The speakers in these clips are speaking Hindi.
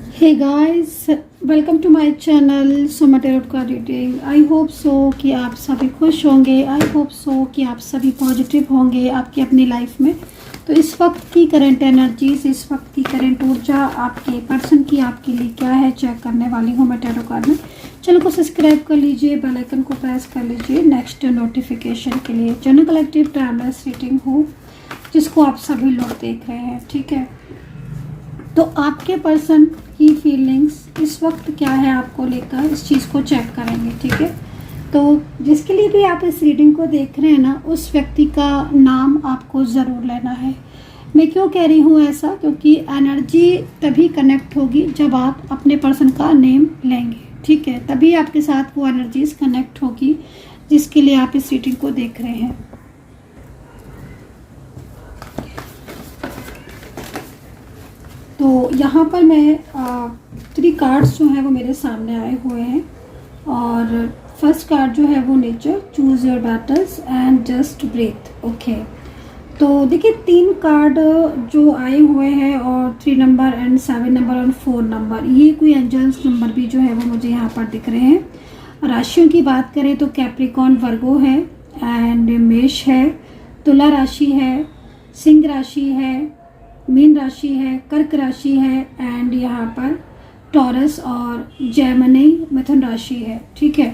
Hey guys, welcome to my channel Soma tarot card reading. I hope so कि आप सभी खुश होंगे। आई होप सो कि आप सभी पॉजिटिव होंगे आपकी अपनी लाइफ में। तो इस वक्त की करंट एनर्जीज, इस वक्त की करंट ऊर्जा आपके पर्सन की आपके लिए क्या है, चेक करने वाली हूँ मैं टैरोट कार्ड में। चैनल को सब्सक्राइब कर लीजिए, बेल आइकन को प्रेस कर लीजिए नेक्स्ट नोटिफिकेशन के लिए। जनरल कलेक्टिव टाइमलेस रीडिंग हो जिसको आप सभी लोग देख रहे हैं, ठीक है। तो आपके पर्सन की फीलिंग्स इस वक्त क्या है आपको लेकर, इस चीज़ को चेक करेंगे, ठीक है। तो जिसके लिए भी आप इस रीडिंग को देख रहे हैं ना, उस व्यक्ति का नाम आपको ज़रूर लेना है। मैं क्यों कह रही हूँ ऐसा, क्योंकि एनर्जी तभी कनेक्ट होगी जब आप अपने पर्सन का नेम लेंगे, ठीक है। तभी आपके साथ वो एनर्जीज कनेक्ट होगी जिसके लिए आप इस रीडिंग को देख रहे हैं। तो यहाँ पर मैं 3 कार्ड्स जो हैं वो मेरे सामने आए हुए हैं। और फर्स्ट कार्ड जो है वो nature, choose your battles and just breathe. Okay, तो देखिए 3 कार्ड जो आए हुए हैं और 3 नंबर एंड 7 नंबर और 4 नंबर, ये कोई एंजल्स नंबर भी जो है वो मुझे यहाँ पर दिख रहे हैं। राशियों की बात करें तो कैप्रिकॉन वर्गो है एंड मेष है, तुला राशि है, सिंह राशि है, मीन राशि है, कर्क राशि है एंड यहाँ पर टॉरस और जेमिनी मिथुन राशि है, ठीक है।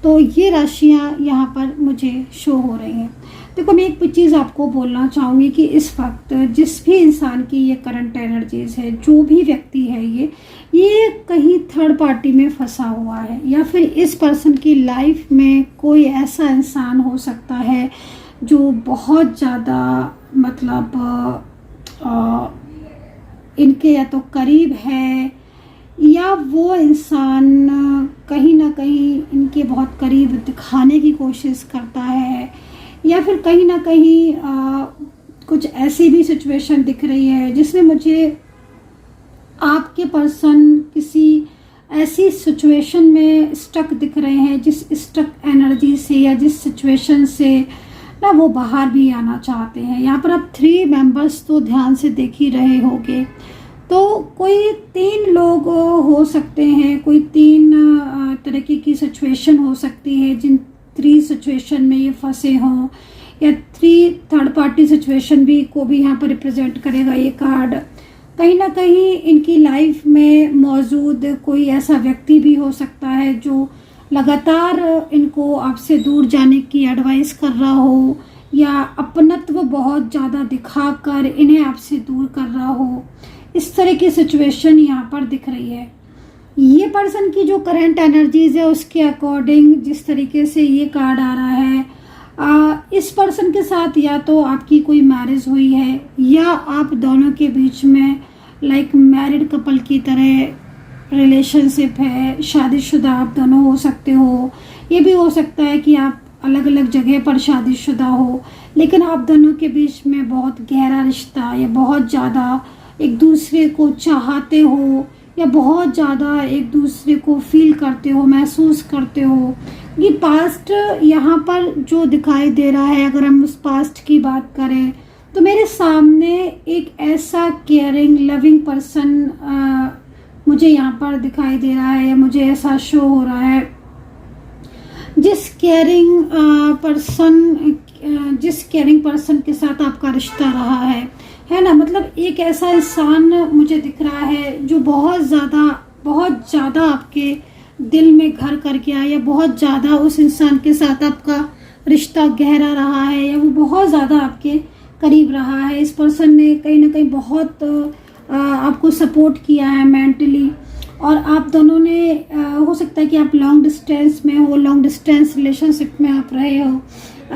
तो ये राशियाँ यहाँ पर मुझे शो हो रही हैं। देखो, मैं एक चीज़ आपको बोलना चाहूँगी कि इस वक्त जिस भी इंसान की ये करंट एनर्जीज है, जो भी व्यक्ति है, ये कहीं थर्ड पार्टी में फंसा हुआ है, या फिर इस पर्सन की लाइफ में कोई ऐसा इंसान हो सकता है जो बहुत ज़्यादा मतलब इनके या तो करीब है, या वो इंसान कहीं ना कहीं इनके बहुत करीब दिखाने की कोशिश करता है, या फिर कहीं ना कहीं कुछ ऐसी भी सिचुएशन दिख रही है जिसमें मुझे आपके पर्सन किसी ऐसी सिचुएशन में स्टक दिख रहे हैं, जिस स्टक एनर्जी से या जिस सिचुएशन से ना वो बाहर भी आना चाहते हैं। यहाँ पर आप 3 मेंबर्स तो ध्यान से देख ही रहे होंगे। तो कोई 3 लोग हो सकते हैं, कोई 3 तरीके की सिचुएशन हो सकती है जिन 3 सिचुएशन में ये फंसे हों, या 3 थर्ड पार्टी सिचुएशन भी को भी यहाँ पर रिप्रेजेंट करेगा ये कार्ड। कहीं ना कहीं इनकी लाइफ में मौजूद कोई ऐसा व्यक्ति भी हो सकता है जो लगातार इनको आपसे दूर जाने की एडवाइस कर रहा हो, या अपनत्व बहुत ज़्यादा दिखाकर इन्हें आपसे दूर कर रहा हो। इस तरह की सिचुएशन यहाँ पर दिख रही है। ये पर्सन की जो करंट एनर्जीज है उसके अकॉर्डिंग जिस तरीके से ये कार्ड आ रहा है, इस पर्सन के साथ या तो आपकी कोई मैरिज हुई है, या आप दोनों के बीच में लाइक मैरिड कपल की तरह रिलेशनशिप है, शादीशुदा आप दोनों हो सकते हो। ये भी हो सकता है कि आप अलग अलग जगह पर शादीशुदा हो, लेकिन आप दोनों के बीच में बहुत गहरा रिश्ता, या बहुत ज़्यादा एक दूसरे को चाहते हो, या बहुत ज़्यादा एक दूसरे को फील करते हो, महसूस करते हो। ये पास्ट यहाँ पर जो दिखाई दे रहा है, अगर हम उस पास्ट की बात करें तो मेरे सामने एक ऐसा केयरिंग लविंग पर्सन मुझे यहाँ पर दिखाई दे रहा है, या मुझे ऐसा शो हो रहा है जिस केयरिंग पर्सन के साथ आपका रिश्ता रहा है ना। मतलब एक ऐसा इंसान मुझे दिख रहा है जो बहुत ज़्यादा आपके दिल में घर कर गया, या बहुत ज़्यादा उस इंसान के साथ आपका रिश्ता गहरा रहा है, या वो बहुत ज़्यादा आपके करीब रहा है। इस पर्सन ने कहीं ना कहीं बहुत आपको सपोर्ट किया है मेंटली, और आप दोनों ने हो सकता है कि आप लॉन्ग डिस्टेंस में हो, लॉन्ग डिस्टेंस रिलेशनशिप में आप रहे हो,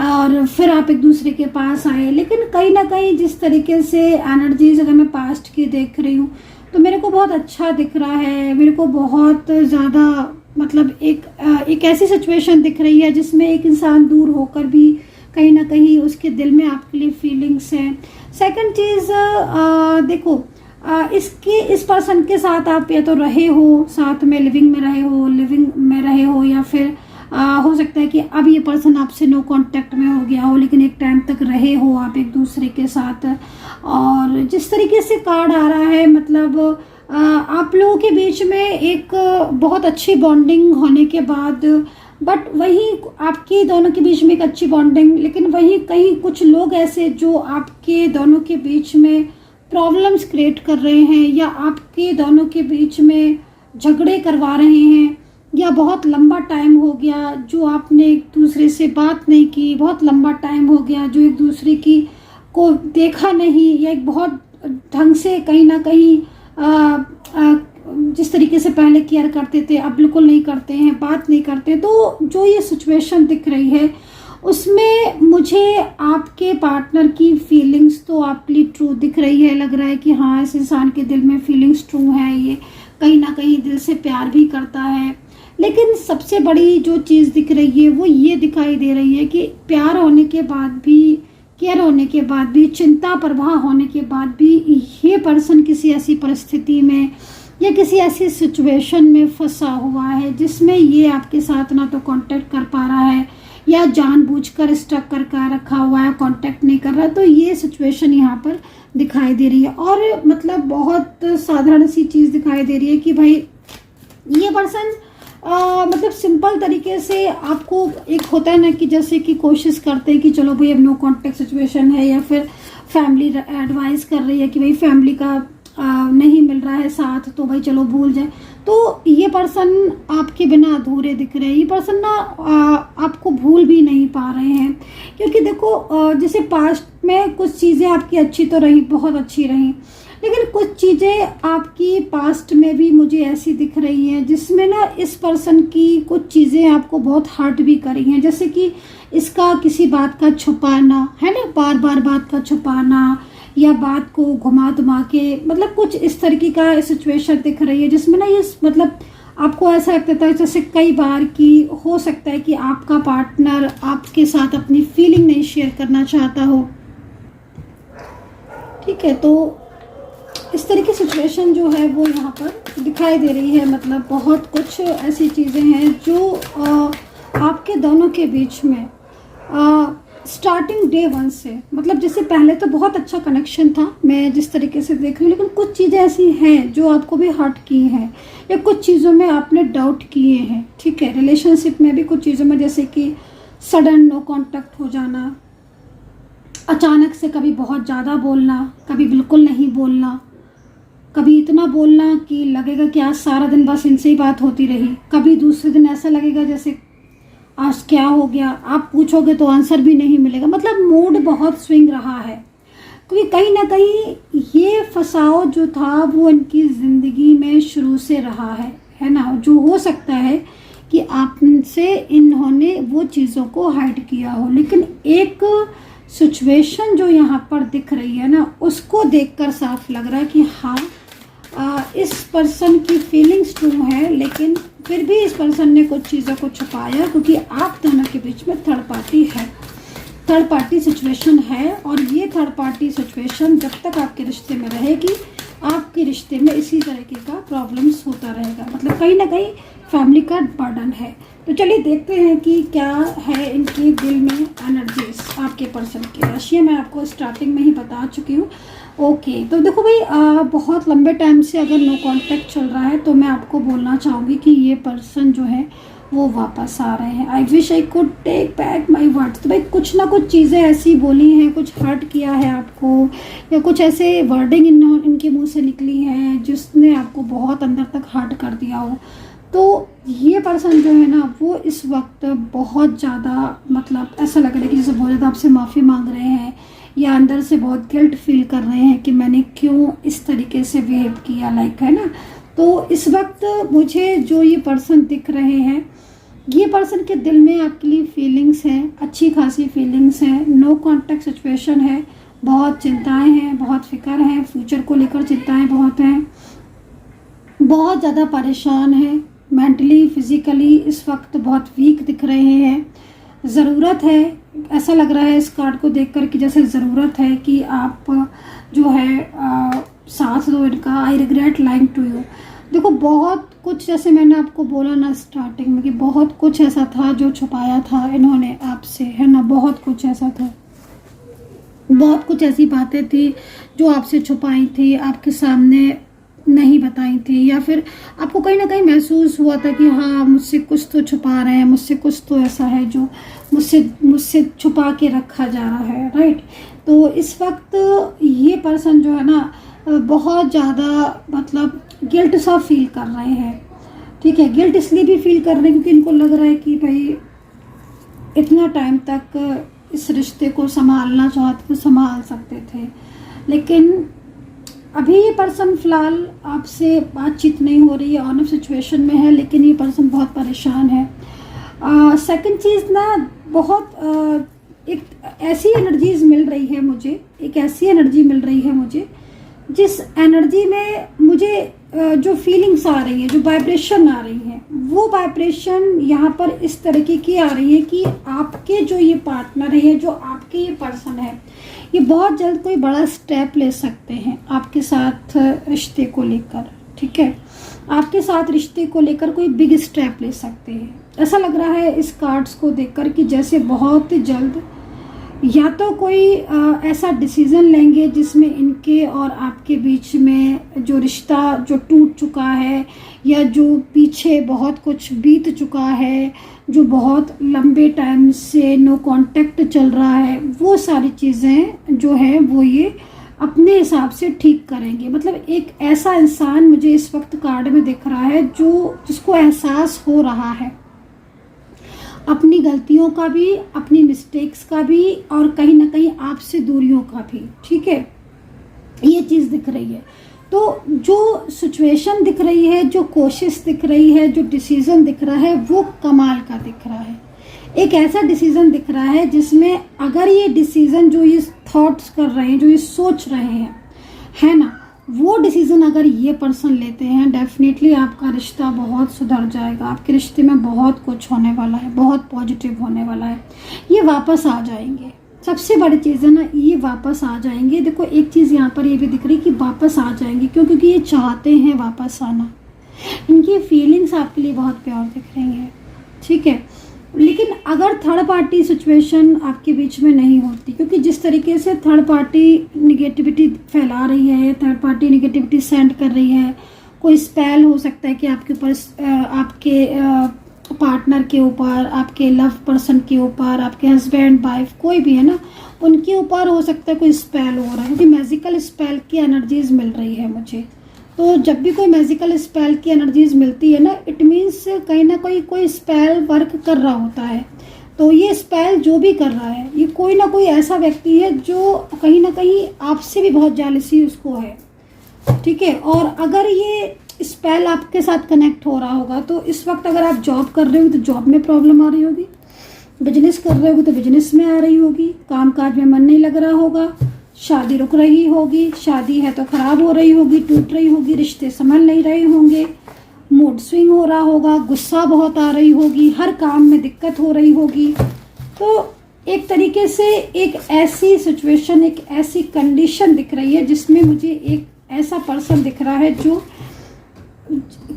और फिर आप एक दूसरे के पास आए। लेकिन कहीं ना कहीं जिस तरीके से एनर्जीज अगर मैं पास्ट की देख रही हूँ तो मेरे को बहुत अच्छा दिख रहा है। मेरे को बहुत ज़्यादा मतलब एक ऐसी सिचुएशन दिख रही है जिसमें एक इंसान दूर होकर भी कहीं ना कहीं उसके दिल में आपके लिए फीलिंग्स हैं। सेकंड चीज़, देखो, इस पर्सन के साथ आप या तो रहे हो, साथ में लिविंग में रहे हो, या फिर हो सकता है कि अब ये पर्सन आपसे नो कांटेक्ट में हो गया हो, लेकिन एक टाइम तक रहे हो आप एक दूसरे के साथ। और जिस तरीके से कार्ड आ रहा है, मतलब आप लोगों के बीच में एक बहुत अच्छी बॉन्डिंग होने के बाद, बट वही आपके दोनों के बीच में एक अच्छी बॉन्डिंग, लेकिन वही कहीं कुछ लोग ऐसे जो आपके दोनों के बीच में प्रॉब्लम्स क्रिएट कर रहे हैं, या आपके दोनों के बीच में झगड़े करवा रहे हैं, या बहुत लंबा टाइम हो गया जो आपने एक दूसरे से बात नहीं की, बहुत लंबा टाइम हो गया जो एक दूसरे की को देखा नहीं, या एक बहुत ढंग से कहीं ना कहीं जिस तरीके से पहले केयर करते थे अब बिल्कुल नहीं करते हैं, बात नहीं करते। तो जो ये सिचुएशन दिख रही है उसमें मुझे आपके पार्टनर की फीलिंग्स तो आपकी ट्रू दिख रही है। लग रहा है कि हाँ, इस इंसान के दिल में फीलिंग्स ट्रू है, ये कहीं ना कहीं दिल से प्यार भी करता है। लेकिन सबसे बड़ी जो चीज़ दिख रही है वो ये दिखाई दे रही है कि प्यार होने के बाद भी, केयर होने के बाद भी, चिंता प्रवाह होने के बाद भी ये पर्सन किसी ऐसी परिस्थिति में या किसी ऐसी सिचुएशन में फंसा हुआ है जिसमें ये आपके साथ ना तो कांटेक्ट कर पा रहा है या जानबूझकर स्टक कर रखा हुआ है, कांटेक्ट नहीं कर रहा। तो ये सिचुएशन यहाँ पर दिखाई दे रही है। और मतलब बहुत साधारण सी चीज़ दिखाई दे रही है कि भाई ये पर्सन मतलब सिंपल तरीके से आपको, एक होता है ना कि जैसे कि कोशिश करते हैं कि चलो भाई अब नो कांटेक्ट सिचुएशन है, या फिर फैमिली एडवाइस कर रही है कि भाई फैमिली का नहीं मिल रहा है साथ, तो भाई चलो भूल जाए। तो ये पर्सन आपके बिना अधूरे दिख रहे हैं। ये पर्सन ना आपको भूल भी नहीं पा रहे हैं, क्योंकि देखो जैसे पास्ट में कुछ चीज़ें आपकी अच्छी तो रही, बहुत अच्छी रही, लेकिन कुछ चीज़ें आपकी पास्ट में भी मुझे ऐसी दिख रही हैं जिसमें ना इस पर्सन की कुछ चीज़ें आपको बहुत हर्ट भी करी हैं। जैसे कि इसका किसी बात का छुपाना है ना, बार बार बात का छुपाना, या बात को घुमा घुमा के, मतलब कुछ इस तरीके का सिचुएशन दिख रही है जिसमें ना ये मतलब आपको ऐसा लगता है जैसे कई बार कि हो सकता है कि आपका पार्टनर आपके साथ अपनी फीलिंग नहीं शेयर करना चाहता हो। ठीक है, तो इस तरह की सिचुएशन जो है वो यहाँ पर दिखाई दे रही है। मतलब बहुत कुछ ऐसी चीज़ें हैं जो आपके दोनों के बीच में स्टार्टिंग डे वन से, मतलब जैसे पहले तो बहुत अच्छा कनेक्शन था, मैं जिस तरीके से देख रही हूँ, लेकिन कुछ चीज़ें ऐसी हैं जो आपको भी हर्ट की हैं, या कुछ चीज़ों में आपने डाउट किए हैं। ठीक है, रिलेशनशिप में भी कुछ चीज़ों में, जैसे कि सडन नो कांटेक्ट हो जाना, अचानक से कभी बहुत ज़्यादा बोलना, कभी बिल्कुल नहीं बोलना, कभी इतना बोलना कि लगेगा कि आज सारा दिन बस इनसे ही बात होती रही, कभी दूसरे दिन ऐसा लगेगा जैसे आज क्या हो गया, आप पूछोगे तो आंसर भी नहीं मिलेगा। मतलब मूड बहुत स्विंग रहा है, क्योंकि कहीं ना कहीं ये फंसाव जो था वो इनकी ज़िंदगी में शुरू से रहा है ना। जो हो सकता है कि आपसे इन्होंने वो चीज़ों को हाइड किया हो, लेकिन एक सिचुएशन जो यहाँ पर दिख रही है ना, उसको देखकर साफ लग रहा है कि हाँ, इस पर्सन की फीलिंग्स ट्रू है, लेकिन फिर भी इस पर्सन ने कुछ चीज़ों को छुपाया, क्योंकि आप दोनों के बीच में थर्ड पार्टी है, थर्ड पार्टी सिचुएशन है। और ये थर्ड पार्टी सिचुएशन जब तक आपके रिश्ते में रहेगी, आपके रिश्ते में इसी तरीके का प्रॉब्लम्स होता रहेगा। मतलब कहीं ना कहीं फैमिली का बर्डन है। तो चलिए देखते हैं कि क्या है इनके दिल में एनर्जीज आपके पर्सन की। राशि मैं आपको स्टार्टिंग में ही बता चुकी हूँ। ओके, तो देखो भाई बहुत लंबे टाइम से अगर नो कांटेक्ट चल रहा है तो मैं आपको बोलना चाहूँगी कि ये पर्सन जो है वो वापस आ रहे हैं। I wish I could take back my words. तो भाई कुछ ना कुछ चीज़ें ऐसी बोली हैं, कुछ हर्ट किया है आपको, या कुछ ऐसे वर्डिंग इनके मुंह से निकली है जिसने आपको बहुत अंदर तक हर्ट कर दिया हो। तो ये पर्सन जो है ना वो इस वक्त बहुत ज़्यादा, मतलब ऐसा लग रहा है कि जैसे बहुत ज़्यादा आपसे माफ़ी मांग रहे हैं, या अंदर से बहुत गिल्ट फील कर रहे हैं कि मैंने क्यों इस तरीके से बिहेव किया, लाइक है ना। तो इस वक्त मुझे जो ये पर्सन दिख रहे हैं, ये पर्सन के दिल में आपके लिए फीलिंग्स हैं, अच्छी खासी फीलिंग्स हैं। नो कांटेक्ट सिचुएशन है, बहुत चिंताएं हैं, बहुत फिक्र है, फ्यूचर को लेकर चिंताएं बहुत हैं, बहुत ज़्यादा परेशान है, मेंटली फिजिकली इस वक्त बहुत वीक दिख रहे हैं। ज़रूरत है, ऐसा लग रहा है इस कार्ड को देखकर कि जैसे ज़रूरत है कि आप जो है साथ दो इनका। I regret lying to you. देखो बहुत कुछ, जैसे मैंने आपको बोला ना स्टार्टिंग में, कि बहुत कुछ ऐसा था जो छुपाया था इन्होंने आपसे, है ना। बहुत कुछ ऐसा था, बहुत कुछ ऐसी बातें थी जो आपसे छुपाई थी, आपके सामने नहीं बताई थी, या फिर आपको कहीं ना कहीं महसूस हुआ था कि हाँ मुझसे कुछ तो छुपा रहे हैं, मुझसे कुछ तो ऐसा है जो मुझसे मुझसे छुपा के रखा जा रहा है, राइट। तो इस वक्त ये पर्सन जो है ना बहुत ज़्यादा मतलब गिल्ट सा फील कर रहे हैं, ठीक है। गिल्ट इसलिए भी फील कर रहे हैं क्योंकि इनको लग रहा है कि भाई इतना टाइम तक इस रिश्ते को संभालना चाहते तो संभाल सकते थे, लेकिन अभी ये पर्सन फिलहाल आपसे बातचीत नहीं हो रही है, ऑन ऑफ सिचुएशन में है, लेकिन ये पर्सन बहुत परेशान है। सेकंड चीज़ ना, बहुत एक ऐसी एनर्जीज मिल रही है मुझे, एक ऐसी एनर्जी मिल रही है मुझे जिस एनर्जी में मुझे जो फीलिंग्स आ रही है, जो वाइब्रेशन आ रही है, वो वाइब्रेशन यहाँ पर इस तरीके की आ रही है कि आपके जो ये पार्टनर है, जो आपके ये पर्सन है, ये बहुत जल्द कोई बड़ा स्टेप ले सकते हैं आपके साथ रिश्ते को लेकर, ठीक है। आपके साथ रिश्ते को लेकर कोई बिग स्टेप ले सकते हैं। ऐसा लग रहा है इस कार्ड्स को देखकर कि जैसे बहुत जल्द या तो कोई ऐसा डिसीजन लेंगे जिसमें इनके और आपके बीच में जो रिश्ता जो टूट चुका है, या जो पीछे बहुत कुछ बीत चुका है, जो बहुत लंबे टाइम से नो कांटेक्ट चल रहा है, वो सारी चीज़ें जो है वो ये अपने हिसाब से ठीक करेंगे। मतलब एक ऐसा इंसान मुझे इस वक्त कार्ड में दिख रहा है जो जिसको एहसास हो रहा है अपनी गलतियों का भी, अपनी मिस्टेक्स का भी, और कहीं ना कहीं आपसे दूरियों का भी, ठीक है। ये चीज़ दिख रही है। तो जो सिचुएशन दिख रही है, जो कोशिश दिख रही है, जो डिसीजन दिख रहा है, वो कमाल का दिख रहा है। एक ऐसा डिसीजन दिख रहा है जिसमें अगर ये डिसीजन जो ये थॉट्स कर रहे हैं, जो ये सोच रहे हैं, है ना, वो डिसीजन अगर ये पर्सन लेते हैं, डेफिनेटली आपका रिश्ता बहुत सुधर जाएगा। आपके रिश्ते में बहुत कुछ होने वाला है, बहुत पॉजिटिव होने वाला है। ये वापस आ जाएंगे। सबसे बड़ी चीज़ है ना, ये वापस आ जाएंगे। देखो एक चीज़ यहाँ पर ये भी दिख रही कि वापस आ जाएंगे, क्यों? क्योंकि ये चाहते हैं वापस आना। इनकी फीलिंग्स आपके लिए बहुत प्यार दिख रही है, ठीक है। लेकिन अगर थर्ड पार्टी सिचुएशन आपके बीच में नहीं होती, क्योंकि जिस तरीके से थर्ड पार्टी निगेटिविटी फैला रही है, थर्ड पार्टी निगेटिविटी सेंड कर रही है, कोई स्पेल हो सकता है कि आपके ऊपर, आपके पार्टनर के ऊपर, आपके लव पर्सन के ऊपर, आपके हस्बैंड वाइफ कोई भी है ना, उनके ऊपर हो सकता है कोई स्पेल हो रहा है, क्योंकि मैजिकल स्पेल की एनर्जीज मिल रही है मुझे। तो जब भी कोई मैजिकल स्पेल की एनर्जीज मिलती है ना, इट मीन्स कहीं ना कोई स्पेल वर्क कर रहा होता है। तो ये स्पेल जो भी कर रहा है, ये कोई ना कोई ऐसा व्यक्ति है जो कहीं ना कहीं आपसे भी बहुत जेलसी उसको है, ठीक है। और अगर ये स्पेल आपके साथ कनेक्ट हो रहा होगा, तो इस वक्त अगर आप जॉब कर रहे हो तो जॉब में प्रॉब्लम आ रही होगी, बिजनेस कर रहे हो तो बिजनेस में आ रही होगी, कामकाज में मन नहीं लग रहा होगा, शादी रुक रही होगी, शादी है तो खराब हो रही होगी, टूट रही होगी, रिश्ते संभल नहीं रहे होंगे, मूड स्विंग हो रहा होगा, गुस्सा बहुत आ रही होगी, हर काम में दिक्कत हो रही होगी। तो एक तरीके से एक ऐसी सिचुएशन, एक ऐसी कंडीशन दिख रही है जिसमें मुझे एक ऐसा पर्सन दिख रहा है जो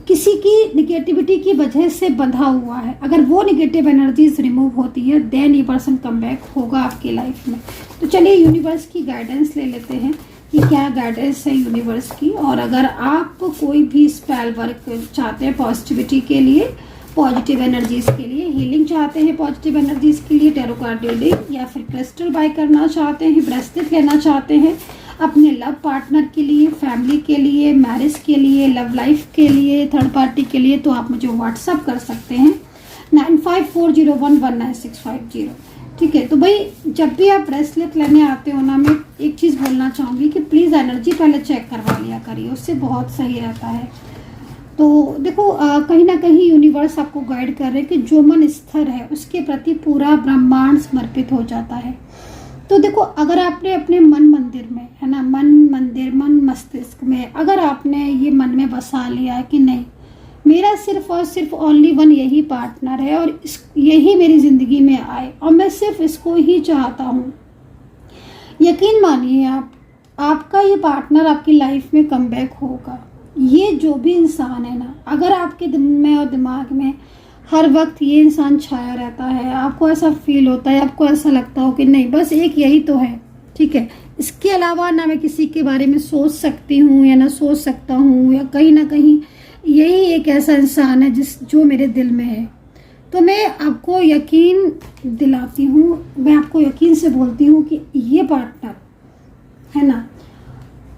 किसी की निगेटिविटी की वजह से बंधा हुआ है। अगर वो निगेटिव एनर्जीज रिमूव होती है, देन ये पर्सन कम बैक होगा आपकी लाइफ में। तो चलिए यूनिवर्स की गाइडेंस ले लेते हैं कि क्या गाइडेंस है यूनिवर्स की। और अगर आप कोई भी स्पेल वर्क चाहते हैं पॉजिटिविटी के लिए, पॉजिटिव एनर्जीज के लिए, हीलिंग चाहते हैं पॉजिटिव एनर्जीज के लिए, टैरो कार्ड रीडिंग, या फिर क्रिस्टल बाय करना चाहते हैं, ब्रेसलेट लेना चाहते हैं अपने लव पार्टनर के लिए, फैमिली के लिए, मैरिज के लिए, लव लाइफ के लिए, थर्ड पार्टी के लिए, तो आप मुझे व्हाट्सअप कर सकते हैं 9540119650, ठीक है। तो भाई जब भी आप ब्रेसलेट लेने आते हो ना, मैं एक चीज़ बोलना चाहूँगी कि प्लीज़ एनर्जी पहले चेक करवा लिया करिए, उससे बहुत सही रहता है। तो देखो कहीं ना कहीं यूनिवर्स आपको गाइड कर रहे हैं कि जो मन स्थिर है उसके प्रति पूरा ब्रह्मांड समर्पित हो जाता है। तो देखो अगर आपने अपने मन मंदिर में, है ना, मन मंदिर, मन मस्तिष्क में अगर आपने ये मन में बसा लिया कि नहीं, मेरा सिर्फ और सिर्फ ओनली वन यही पार्टनर है और यही मेरी ज़िंदगी में आए और मैं सिर्फ इसको ही चाहता हूँ, यकीन मानिए आपका ये पार्टनर आपकी लाइफ में कम बैक होगा। ये जो भी इंसान है ना, अगर आपके दिल में और दिमाग में हर वक्त ये इंसान छाया रहता है, आपको ऐसा फील होता है, आपको ऐसा लगता हो कि नहीं बस एक यही तो है, ठीक है, इसके अलावा ना मैं किसी के बारे में सोच सकती हूँ या ना सोच सकता हूँ, या कहीं ना कहीं यही एक ऐसा इंसान है जो मेरे दिल में है। तो मैं आपको यकीन दिलाती हूँ, मैं आपको यकीन से बोलती हूँ कि ये पार्टनर है ना,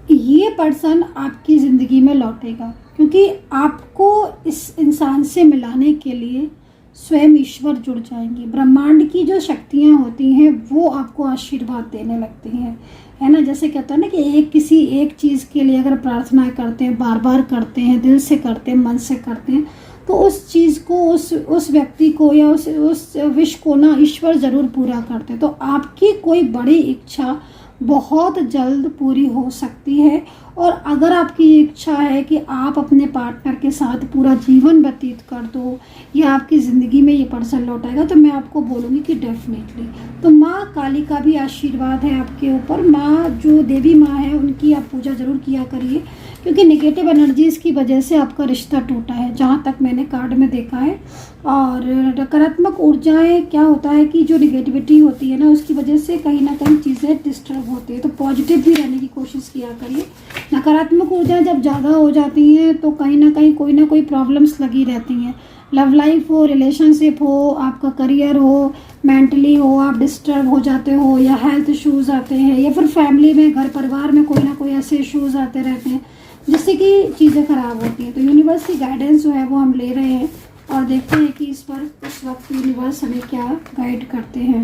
ये पर्सन आपकी ज़िंदगी में लौटेगा, क्योंकि आपको इस इंसान से मिलाने के लिए स्वयं ईश्वर जुड़ जाएंगे। ब्रह्मांड की जो शक्तियाँ होती हैं वो आपको आशीर्वाद देने लगती हैं, है ना। जैसे कहते हैं ना कि किसी एक चीज़ के लिए अगर प्रार्थना करते हैं, बार बार करते हैं, दिल से करते हैं, मन से करते हैं, तो उस चीज़ को, उस व्यक्ति को या उस विश को ना ईश्वर ज़रूर पूरा करते हैं। तो आपकी कोई बड़ी इच्छा बहुत जल्द पूरी हो सकती है। और अगर आपकी इच्छा है कि आप अपने पार्टनर के साथ पूरा जीवन व्यतीत कर दो या आपकी ज़िंदगी में ये पर्सन लौटाएगा, तो मैं आपको बोलूँगी कि डेफिनेटली। तो माँ काली का भी आशीर्वाद है आपके ऊपर। माँ जो देवी माँ है उनकी आप पूजा ज़रूर किया करिए, क्योंकि नेगेटिव एनर्जीज़ की वजह से आपका रिश्ता टूटा है, जहाँ तक मैंने कार्ड में देखा है। और नकारात्मक ऊर्जाएं क्या होता है कि जो निगेटिविटी होती है ना, उसकी वजह से कहीं ना कहीं चीज़ें डिस्टर्ब होती है। तो पॉजिटिव भी रहने की कोशिश किया करिए। नकारात्मक ऊर्जाएं जब ज़्यादा हो जाती हैं तो कहीं ना कहीं कोई ना कोई प्रॉब्लम्स लगी रहती हैं। लव लाइफ हो, रिलेशनशिप हो, आपका करियर हो, मेंटली हो, आप डिस्टर्ब हो जाते हो, या हेल्थ इश्यूज़ आते हैं, या फिर फैमिली में, घर परिवार में कोई ना कोई ऐसे इश्यूज़ आते रहते हैं जिससे कि चीज़ें ख़राब होती हैं। तो यूनिवर्स की गाइडेंस जो है वो हम ले रहे हैं और देखते हैं कि इस पर उस वक्त यूनिवर्स हमें क्या गाइड करते हैं।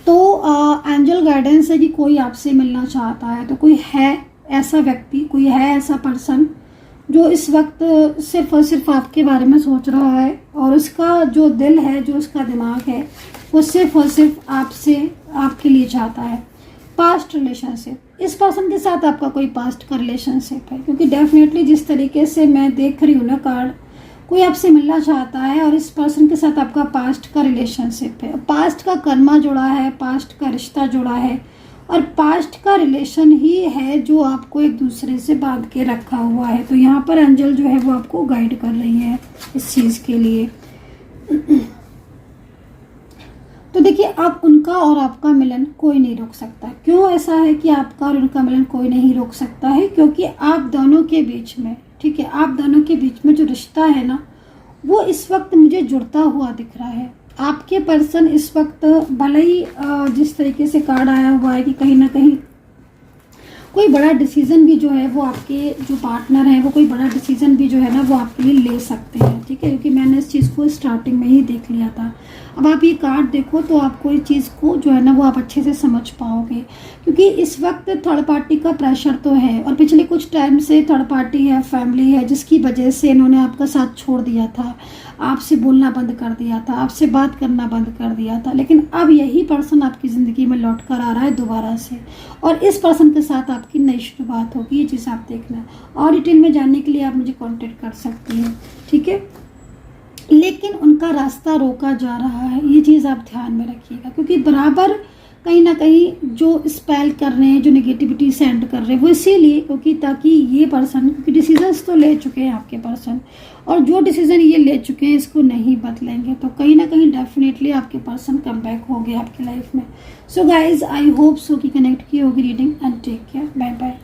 तो एंजल गाइडेंस है कि कोई आपसे मिलना चाहता है, तो कोई है ऐसा व्यक्ति, कोई है ऐसा पर्सन जो इस वक्त सिर्फ और सिर्फ आपके बारे में सोच रहा है, और उसका जो दिल है, जो उसका दिमाग है, वो सिर्फ और सिर्फ आपसे, आपके लिए चाहता है। पास्ट रिलेशनशिप, इस पर्सन के साथ आपका कोई पास्ट का रिलेशनशिप है, क्योंकि डेफिनेटली जिस तरीके से मैं देख रही हूँ ना कार्ड, कोई आपसे मिलना चाहता है और इस पर्सन के साथ आपका पास्ट का रिलेशनशिप है, पास्ट का कर्मा जुड़ा है, पास्ट का रिश्ता जुड़ा है, और पास्ट का रिलेशन ही है जो आपको एक दूसरे से बांध के रखा हुआ है। तो यहाँ पर एंजल जो है वो आपको गाइड कर रही है इस चीज़ के लिए। तो देखिए, आप उनका और आपका मिलन कोई नहीं रोक सकता। क्यों ऐसा है कि आपका और उनका मिलन कोई नहीं रोक सकता है? क्योंकि आप दोनों के बीच में, ठीक है, आप दोनों के बीच में जो रिश्ता है ना, वो इस वक्त मुझे जुड़ता हुआ दिख रहा है। आपके पर्सन इस वक्त भले ही जिस तरीके से कार्ड आया हुआ है कि कहीं ना कहीं कोई बड़ा डिसीजन भी जो है वो आपके जो पार्टनर है वो कोई बड़ा डिसीजन भी जो है ना वो आपके लिए ले सकते हैं, ठीक है, क्योंकि मैंने इस चीज़ को स्टार्टिंग में ही देख लिया था। अब आप ये कार्ड देखो तो आपको इस चीज़ को जो है ना वो आप अच्छे से समझ पाओगे, क्योंकि इस वक्त थर्ड पार्टी का प्रेशर तो है, और पिछले कुछ टाइम से थर्ड पार्टी है, फैमिली है, जिसकी वजह से इन्होंने आपका साथ छोड़ दिया था, आपसे बोलना बंद कर दिया था, आपसे बात करना बंद कर दिया था। लेकिन अब यही पर्सन आपकी ज़िंदगी में लौट कर आ रहा है दोबारा से, और इस पर्सन के साथ आपकी नई शुरुआत होगी। ये चीज़ आप देखना, और डिटेल में जानने के लिए आप मुझे कांटेक्ट कर सकती हैं, ठीक है। लेकिन उनका रास्ता रोका जा रहा है, ये चीज़ आप ध्यान में रखिएगा, क्योंकि बराबर कहीं ना कहीं जो स्पेल कर रहे हैं, जो नेगेटिविटी सेंड कर रहे हैं, वो इसीलिए क्योंकि ताकि ये पर्सन, क्योंकि डिसीजंस तो ले चुके हैं आपके पर्सन, और जो डिसीजन ये ले चुके हैं इसको नहीं बदलेंगे, तो कहीं ना कहीं डेफिनेटली आपके पर्सन कम बैक हो गए आपकी लाइफ में। सो गाइज, आई होप सो कि कनेक्ट की होगी reading, and take care, bye bye.